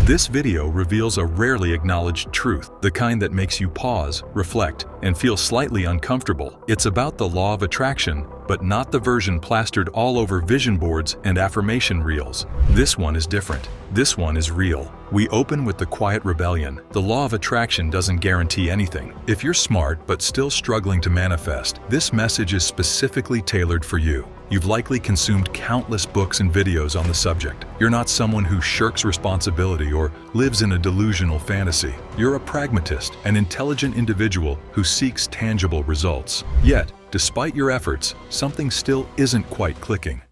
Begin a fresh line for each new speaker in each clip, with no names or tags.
This video reveals a rarely acknowledged truth, the kind that makes you pause, reflect, and feel slightly uncomfortable. It's about the law of attraction, but not the version plastered all over vision boards and affirmation reels. This one is different. This one is real. We open with the quiet rebellion. The law of attraction doesn't guarantee anything. If you're smart but still struggling to manifest, this message is specifically tailored for you. You've likely consumed countless books and videos on the subject. You're not someone who shirks responsibility or lives in a delusional fantasy. You're a pragmatist, an intelligent individual who seeks tangible results. Yet, despite your efforts, something still isn't quite clicking.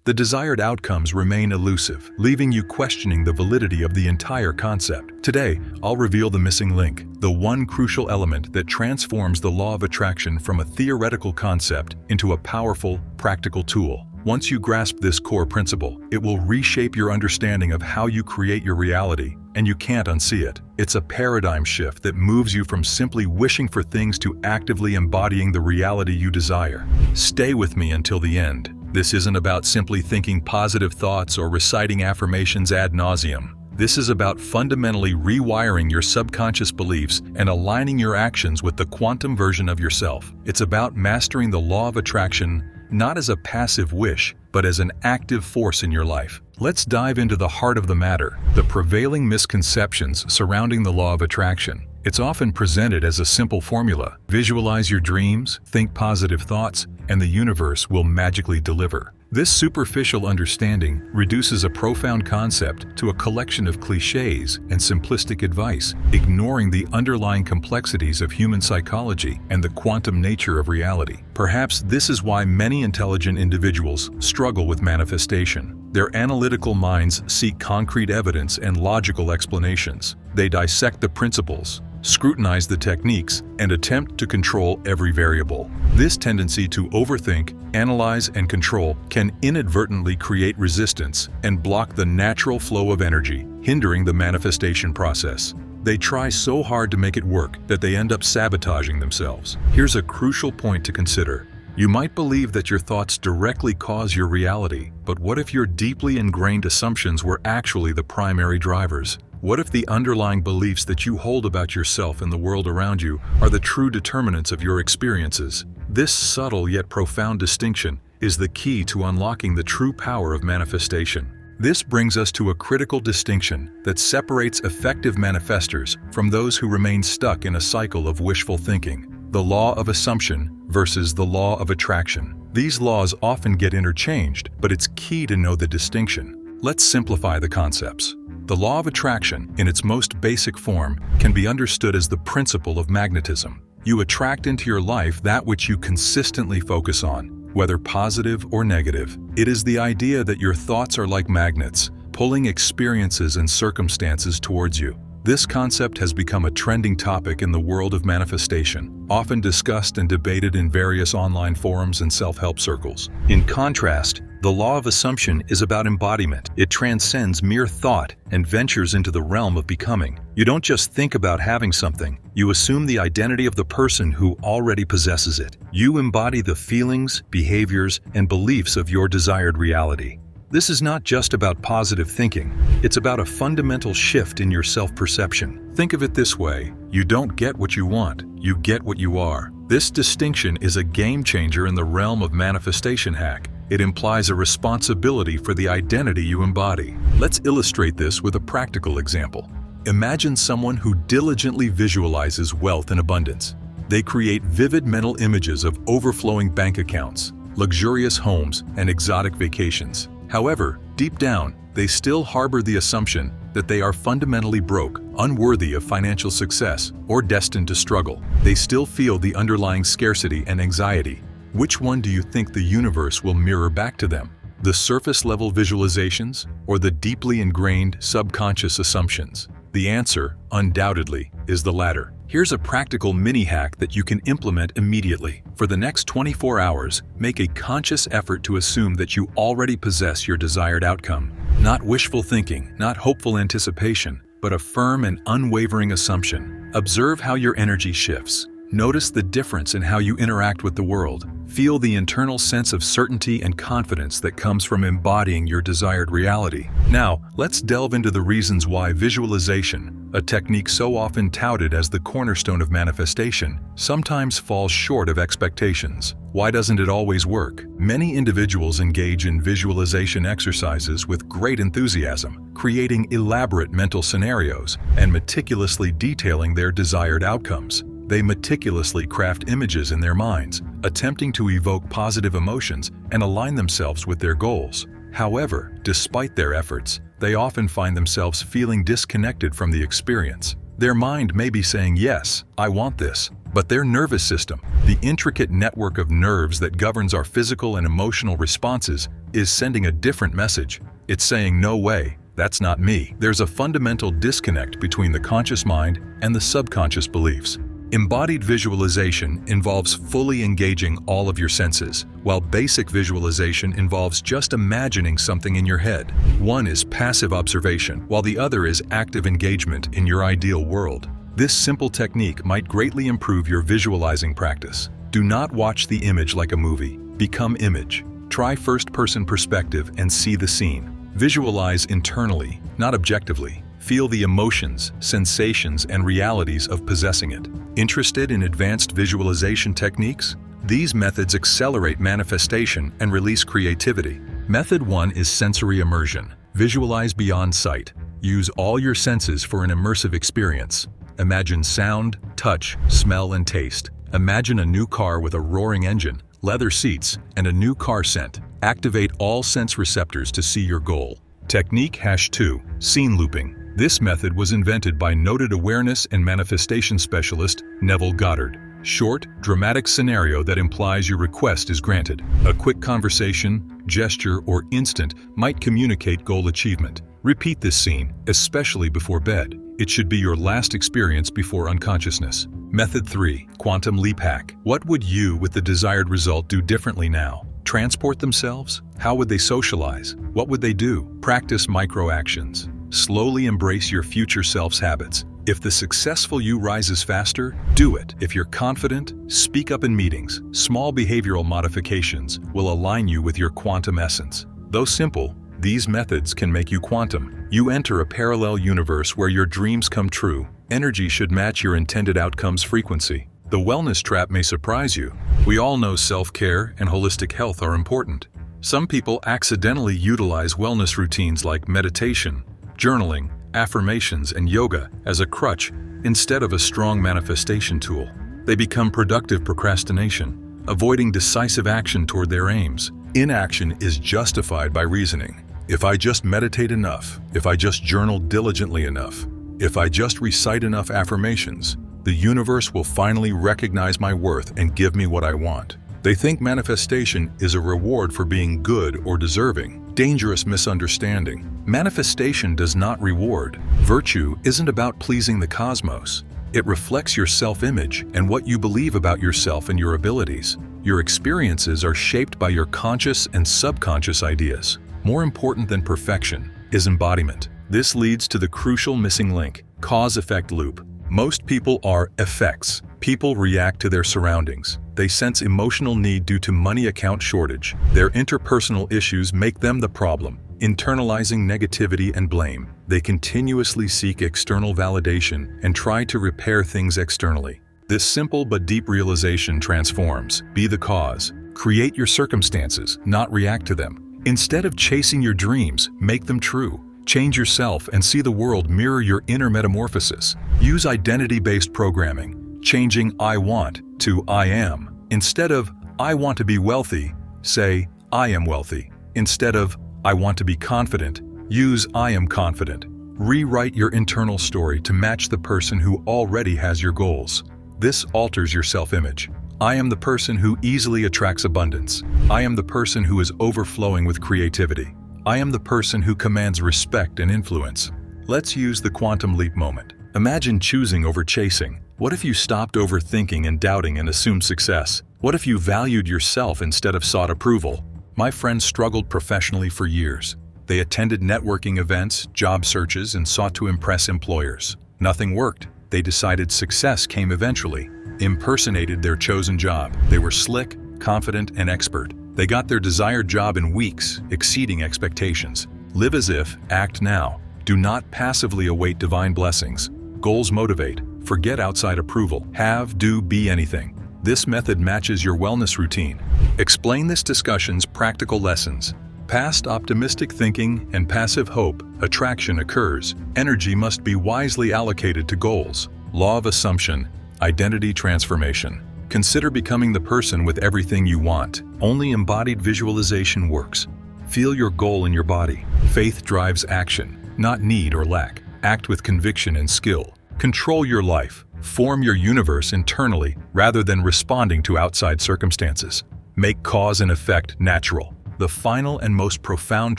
The desired outcomes remain elusive, leaving you questioning the validity of the entire concept. Today, I'll reveal the missing link, the one crucial element that transforms the law of attraction from a theoretical concept into a powerful, practical tool. Once you grasp this core principle, it will reshape your understanding of how you create your reality, and you can't unsee it. It's a paradigm shift that moves you from simply wishing for things to actively embodying the reality you desire. Stay with me until the end. This isn't about simply thinking positive thoughts or reciting affirmations ad nauseum. This is about fundamentally rewiring your subconscious beliefs and aligning your actions with the quantum version of yourself. It's about mastering the law of attraction, not as a passive wish, but as an active force in your life. Let's dive into the heart of the matter, the prevailing misconceptions surrounding the law of attraction. It's often presented as a simple formula. Visualize your dreams, think positive thoughts, and the universe will magically deliver. This superficial understanding reduces a profound concept to a collection of cliches and simplistic advice, ignoring the underlying complexities of human psychology and the quantum nature of reality. Perhaps this is why many intelligent individuals struggle with manifestation. Their analytical minds seek concrete evidence and logical explanations. They dissect the principles, scrutinize the techniques, and attempt to control every variable. This tendency to overthink, analyze, and control can inadvertently create resistance and block the natural flow of energy, hindering the manifestation process. They try so hard to make it work that they end up sabotaging themselves. Here's a crucial point to consider. You might believe that your thoughts directly cause your reality, but what if your deeply ingrained assumptions were actually the primary drivers? What if the underlying beliefs that you hold about yourself and the world around you are the true determinants of your experiences? This subtle yet profound distinction is the key to unlocking the true power of manifestation. This brings us to a critical distinction that separates effective manifestors from those who remain stuck in a cycle of wishful thinking. The law of assumption versus the law of attraction. These laws often get interchanged, but it's key to know the distinction. Let's simplify the concepts. The law of attraction, in its most basic form, can be understood as the principle of magnetism. You attract into your life that which you consistently focus on, whether positive or negative. It is the idea that your thoughts are like magnets, pulling experiences and circumstances towards you. This concept has become a trending topic in the world of manifestation, often discussed and debated in various online forums and self-help circles. In contrast, the law of assumption is about embodiment. It transcends mere thought and ventures into the realm of becoming. You don't just think about having something, you assume the identity of the person who already possesses it. You embody the feelings, behaviors, and beliefs of your desired reality. This is not just about positive thinking, it's about a fundamental shift in your self-perception. Think of it this way, you don't get what you want, you get what you are. This distinction is a game changer in the realm of manifestation hack. It implies a responsibility for the identity you embody. Let's illustrate this with a practical example. Imagine someone who diligently visualizes wealth and abundance. They create vivid mental images of overflowing bank accounts, luxurious homes, and exotic vacations. However, deep down, they still harbor the assumption that they are fundamentally broke, unworthy of financial success, or destined to struggle. They still feel the underlying scarcity and anxiety. Which one do you think the universe will mirror back to them? The surface-level visualizations or the deeply ingrained subconscious assumptions? The answer, undoubtedly, is the latter. Here's a practical mini-hack that you can implement immediately. For the next 24 hours, make a conscious effort to assume that you already possess your desired outcome. Not wishful thinking, not hopeful anticipation, but a firm and unwavering assumption. Observe how your energy shifts. Notice the difference in how you interact with the world. Feel the internal sense of certainty and confidence that comes from embodying your desired reality. Now, let's delve into the reasons why visualization, a technique so often touted as the cornerstone of manifestation, sometimes falls short of expectations. Why doesn't it always work? Many individuals engage in visualization exercises with great enthusiasm, creating elaborate mental scenarios and meticulously detailing their desired outcomes. They meticulously craft images in their minds, attempting to evoke positive emotions and align themselves with their goals. However, despite their efforts, they often find themselves feeling disconnected from the experience. Their mind may be saying, "Yes, I want this," but their nervous system, the intricate network of nerves that governs our physical and emotional responses, is sending a different message. It's saying, "No way, that's not me." There's a fundamental disconnect between the conscious mind and the subconscious beliefs. Embodied visualization involves fully engaging all of your senses, while basic visualization involves just imagining something in your head. One is passive observation, while the other is active engagement in your ideal world. This simple technique might greatly improve your visualizing practice. Do not watch the image like a movie. Become image. Try first-person perspective and see the scene. Visualize internally, not objectively. Feel the emotions, sensations, and realities of possessing it. Interested in advanced visualization techniques? These methods accelerate manifestation and release creativity. Method 1 is sensory immersion. Visualize beyond sight. Use all your senses for an immersive experience. Imagine sound, touch, smell, and taste. Imagine a new car with a roaring engine, leather seats, and a new car scent. Activate all sense receptors to see your goal. Technique #2, scene looping. This method was invented by noted awareness and manifestation specialist Neville Goddard. Short, dramatic scenario that implies your request is granted. A quick conversation, gesture, or instant might communicate goal achievement. Repeat this scene, especially before bed. It should be your last experience before unconsciousness. Method 3, quantum leap hack. What would you, with the desired result, do differently now? Transport themselves? How would they socialize? What would they do? Practice micro actions. Slowly embrace your future self's habits. If the successful you rises faster, do it. If you're confident, speak up in meetings. Small behavioral modifications will align you with your quantum essence. Though simple, these methods can make you quantum. You enter a parallel universe where your dreams come true. Energy should match your intended outcome's frequency. The wellness trap may surprise you. We all know self-care and holistic health are important. Some people accidentally utilize wellness routines like meditation, journaling, affirmations, and yoga as a crutch instead of a strong manifestation tool. They become productive procrastination, avoiding decisive action toward their aims. Inaction is justified by reasoning. If I just meditate enough, if I just journal diligently enough, if I just recite enough affirmations, the universe will finally recognize my worth and give me what I want. They think manifestation is a reward for being good or deserving. Dangerous misunderstanding. Manifestation does not reward. Virtue isn't about pleasing the cosmos. It reflects your self-image and what you believe about yourself and your abilities. Your experiences are shaped by your conscious and subconscious ideas. More important than perfection is embodiment. This leads to the crucial missing link, cause-effect loop. Most people are effects. People react to their surroundings. They sense emotional need due to money account shortage. Their interpersonal issues make them the problem, internalizing negativity and blame. They continuously seek external validation and try to repair things externally. This simple but deep realization transforms. Be the cause. Create your circumstances, not react to them. Instead of chasing your dreams, make them true. Change yourself and see the world mirror your inner metamorphosis. Use identity-based programming, changing "I want" to "I am." Instead of "I want to be wealthy," say "I am wealthy." Instead of "I want to be confident," use "I am confident." Rewrite your internal story to match the person who already has your goals. This alters your self-image. I am the person who easily attracts abundance. I am the person who is overflowing with creativity. I am the person who commands respect and influence. Let's use the quantum leap moment. Imagine choosing over chasing. What if you stopped overthinking and doubting and assumed success? What if you valued yourself instead of sought approval? My friends struggled professionally for years. They attended networking events, job searches, and sought to impress employers. Nothing worked. They decided success came eventually. impersonated their chosen job. They were slick, confident, and expert. They got their desired job in weeks, exceeding expectations. Live as if, act now. Do not passively await divine blessings. Goals motivate. Forget outside approval. Have, do, be anything. This method matches your wellness routine. Explain this discussion's practical lessons. Past optimistic thinking and passive hope, attraction occurs. Energy must be wisely allocated to goals. Law of assumption, identity transformation. Consider becoming the person with everything you want. Only embodied visualization works. Feel your goal in your body. Faith drives action, not need or lack. Act with conviction and skill. Control your life. Form your universe internally rather than responding to outside circumstances. Make cause and effect natural. The final and most profound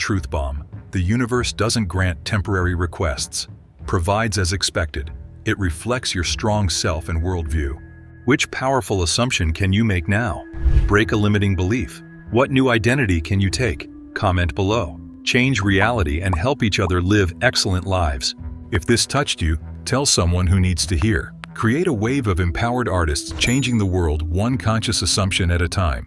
truth bomb. The universe doesn't grant temporary requests. Provides as expected. It reflects your strong self and worldview. Which powerful assumption can you make now? Break a limiting belief. What new identity can you take? Comment below. Change reality and help each other live excellent lives. If this touched you, tell someone who needs to hear. Create a wave of empowered artists changing the world one conscious assumption at a time.